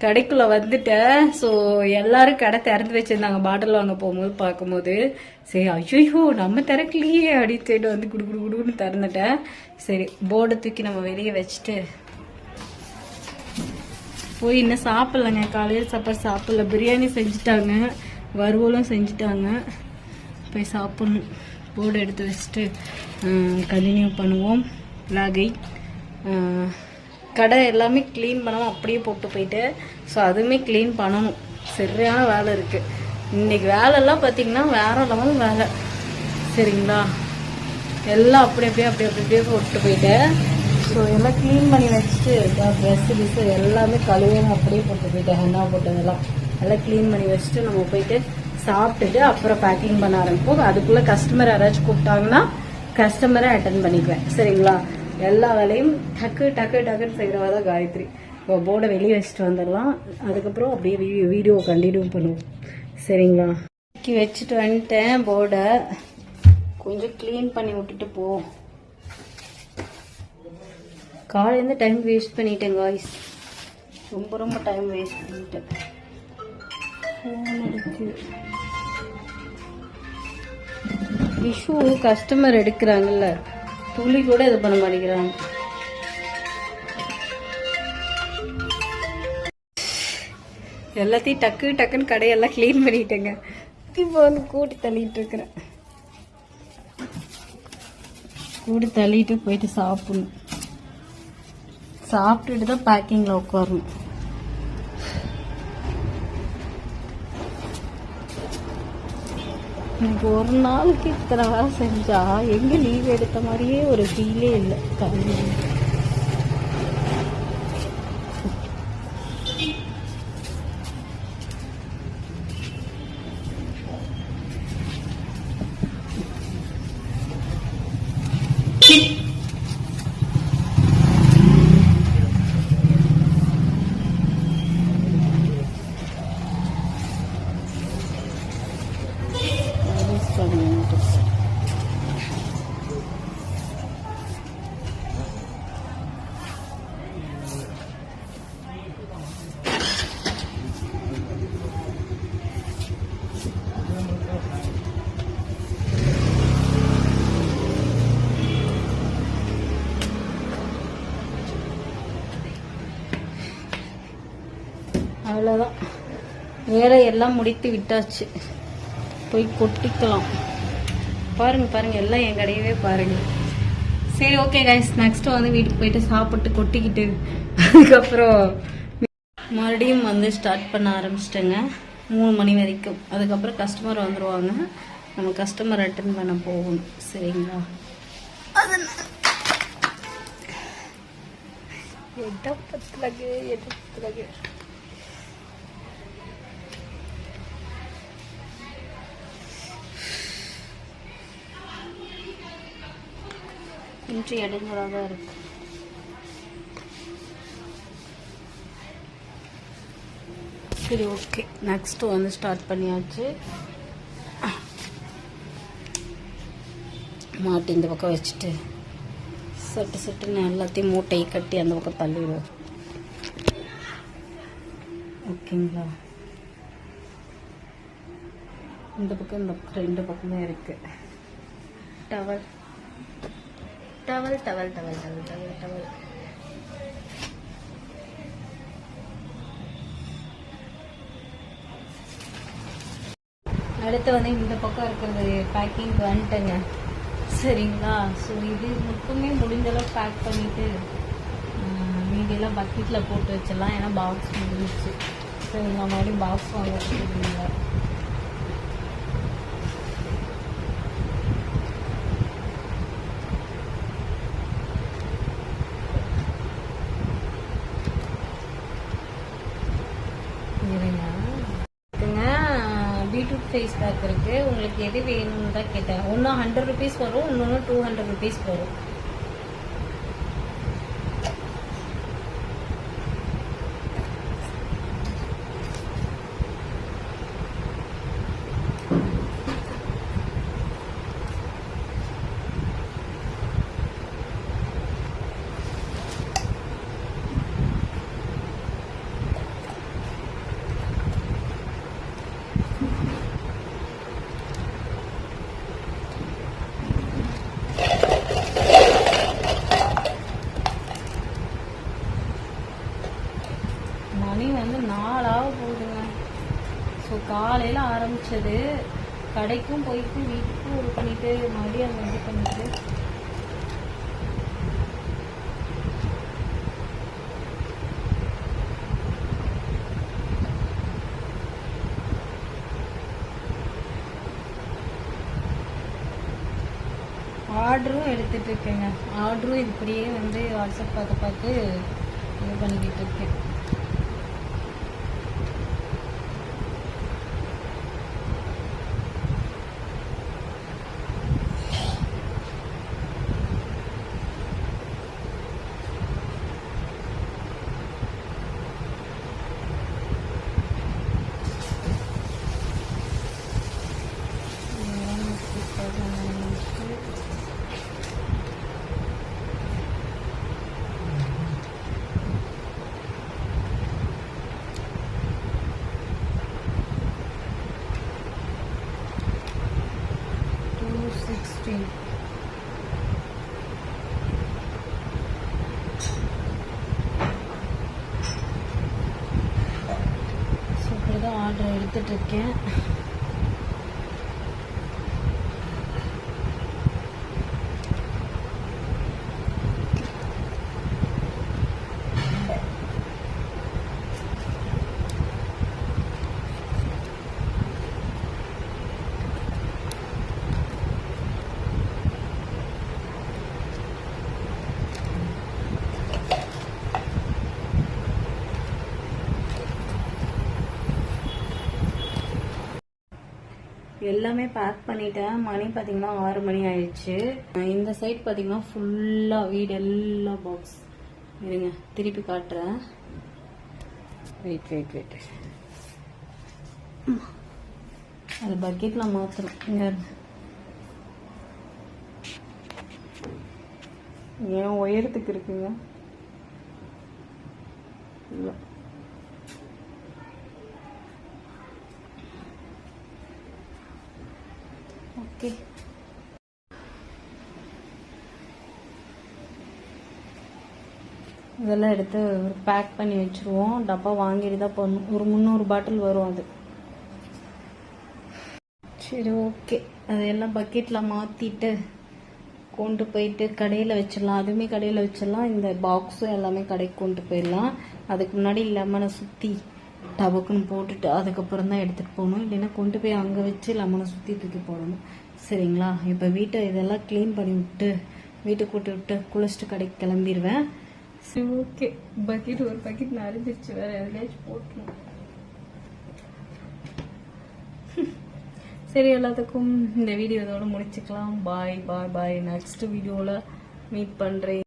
கடைக்குள்ள வந்துட்டேன். ஸோ எல்லாரும் கடை திறந்து வச்சிருந்தாங்க பாட்டில் வாங்க போகும்போது பார்க்கும்போது. சரி ஐயோ நம்ம திறக்கலையே அப்படின்னு சொல்லிட்டு வந்து குடு குடு குடுன்னு திறந்துட்டேன். சரி போர்டை தூக்கி நம்ம வெளியே வச்சுட்டு போய் இன்னும் சாப்பிட்லங்க. காலையில் சாப்பாடு சாப்பிடல. பிரியாணி செஞ்சுட்டாங்க, வறுவலும் செஞ்சுட்டாங்க. போய் சாப்பிட்ணும். போர்டு எடுத்து வச்சுட்டு கண்டினியூ பண்ணுவோம் விலாகை. கடை எல்லாமே க்ளீன் பண்ணாமல் அப்படியே போட்டு போயிட்டு. ஸோ அதுவுமே க்ளீன் பண்ணணும். சரியான வேலை இருக்குது இன்றைக்கி. வேலைலாம் பார்த்திங்கன்னா வேற லெவல் வேலை. சரிங்களா, எல்லாம் அப்படியே போட்டு போயிட்டேன். ஸோ எல்லாம் க்ளீன் பண்ணி வச்சுட்டு ட்ரெஸ்ஸு கிஸ்ஸு எல்லாமே கழுவியும் அப்படியே போட்டு போயிட்டேன். ஹென்னா போட்டதெல்லாம் எல்லாம் க்ளீன் பண்ணி வச்சுட்டு நம்ம போயிட்டு சாப்பிட்டுட்டு அப்புறம் பேக்கிங் பண்ண ஆரம்பிப்போம். அதுக்குள்ளே கஸ்டமர் யாராச்சும் கூப்பிட்டாங்கன்னா கஸ்டமரை அட்டன் பண்ணிக்குவேன். சரிங்களா, எல்லா வேலையும் டக்குன்னு செய்கிறவா தான் காயத்ரி. இப்போ போர்டை வெளியே வச்சுட்டு வந்துடலாம். அதுக்கப்புறம் அப்படியே வீடியோ கண்டினியூ பண்ணுவோம். சரிங்களா, வச்சுட்டு வந்துட்டேன். போர்டை கொஞ்சம் க்ளீன் பண்ணி விட்டுட்டு போவோம். காலையிலேருந்து டைம் வேஸ்ட் பண்ணிட்டேன் காய்ஸ். ரொம்ப டைம் வேஸ்ட் பண்ணிட்டேன். ஃபோன் இருக்கு. விஷு கஸ்டமர் எடுக்கிறாங்கல்ல, துளி கூட இது பண்ண மாட்டேங்கிறாங்க. எல்லாத்தையும் டக்குன்னு கடையெல்லாம் கிளீன் பண்ணிட்டேங்க. இப்போ வந்து கூட்டி தள்ளிட்டு இருக்கிறேன். கூட்டி தள்ளிட்டு போயிட்டு சாப்பிடணும். சாப்பிட்டுட்டு தான் பேக்கிங்ல உட்காரணும். எனக்கு ஒரு நாளைக்கு இத்தனை வேலை செஞ்சா எங்க லீவ் எடுத்த மாதிரியே ஒரு ஃபீலே இல்லை. அவ்வளோதான், வேலையெல்லாம் முடித்து விட்டாச்சு. போய் கொட்டிக்கலாம். பாருங்க எல்லாம் என் கடையவே பாருங்க. சரி ஓகே கைஸ், நெக்ஸ்ட் வந்து வீட்டுக்கு போயிட்டு சாப்பிட்டு கொட்டிக்கிட்டு அதுக்கப்புறம் மறுபடியும் வந்து ஸ்டார்ட் பண்ண ஆரம்பிச்சிட்டேங்க 3 மணி வரைக்கும். அதுக்கப்புறம் கஸ்டமர் வந்துடுவாங்க. நம்ம கஸ்டமர் அட்டன் பண்ண போகணும். சரிங்களா, எடுப்பத்துலகு கொஞ்சம் இடைஞ்சலாக தான் இருக்கு. சரி ஓகே, நெக்ஸ்ட் வந்து ஸ்டார்ட் பண்ணியாச்சு. மாட்டி இந்த பக்கம் வச்சுட்டு சட்டுன்னு எல்லாத்தையும் மூட்டையை கட்டி அந்த பக்கம் தள்ளிடுவோம். ஓகேங்களா, இந்த பக்கம் 2 பக்கமே இருக்கு. டவல் அடுத்து வந்து இந்த பக்கம் இருக்கிறது பேக்கிங் வந்துட்டேங்க. சரிங்களா, ஸோ இது மட்டுமே முடிஞ்சளவு பேக் பண்ணிட்டு மீதியெல்லாம் பக்கெட்டில் போட்டு வச்சிடலாம். ஏன்னா பாக்ஸ் முடிஞ்சிச்சு. சரிங்களா, மறுபடியும் பாக்ஸ் வாங்க வச்சுருக்கீங்க. பீட்ரூட் ஃபேஸ் பேக் இருக்கு. உங்களுக்கு எது வேணும்னு தான் கேட்டேன். ஒன்று 100 rupees வரும், இன்னொன்று 200 rupees வரும். மணி வந்து 4 போகுதுங்க. ஸோ காலையில் ஆரம்பித்தது, கடைக்கும் போயிட்டு வீட்டுக்கும் இது பண்ணிவிட்டு மறுபடியும் அதை இது பண்ணிட்டு ஆர்டரும் எடுத்துகிட்டு இருக்கேங்க. ஆர்டரும் இப்படியே வந்து வாட்ஸ்அப் பார்த்து இது பண்ணிக்கிட்டு இருக்கேன். ஆர்டர் எடுத்துட்டு இருக்கேன். எல்லாமே பேக் பண்ணிட்டேன். மணி பார்த்தீங்கன்னா 6 மணி ஆயிடுச்சு. இந்த சைட் பார்த்தீங்கன்னா ஃபுல்லாக வீடு எல்லாம் பாக்ஸ். இருங்க திருப்பி காட்டுறேன். வெயிட் அது பக்கெட்டில் மாற்றணும். இங்கே ஏன் உயரத்துக்கு இருக்குங்க. இல்லை ஓகே. இதெல்லாம் எடுத்து பேக் பண்ணி வச்சுருவோம். டப்பா வாங்கிட்டு தான் போடணும். ஒரு 300 பாட்டில் வரும் அது. சரி ஓகே. அதையெல்லாம் பக்கெட்டில் மாற்றிட்டு கொண்டு போயிட்டு கடையில் வச்சிடலாம். அதுவுமே கடையில் வச்சிடலாம். இந்த பாக்ஸும் எல்லாமே கடைக்கு கொண்டு போயிடலாம். அதுக்கு முன்னாடி லெமனை சுற்றி டபக்குன்னு போட்டுட்டு அதுக்கப்புறம் தான் எடுத்துகிட்டு போகணும். இல்லைன்னா கொண்டு போய் அங்கே வச்சு லெமனை சுற்றி தூக்கி போடணும். சரிங்களா? இப்போ வீட்டை இதெல்லாம் க்ளீன் பண்ணி விட்டு வீட்டுக்கு கூட்டி விட்டு குளிச்சுட்டு கடைக்கு கிளம்பிடுவேன். சரி ஓகே. பக்கெட் ஒரு பக்கெட் நிறைஞ்சிருச்சு. வேறு எதுலேயாச்சும் போட்டணும். சரி, எல்லாத்துக்கும் இந்த வீடியோ இதோட முடிச்சுக்கலாம். பாய் பாய் பாய். நெக்ஸ்ட் வீடியோவில் மீட் பண்ணுறேன்.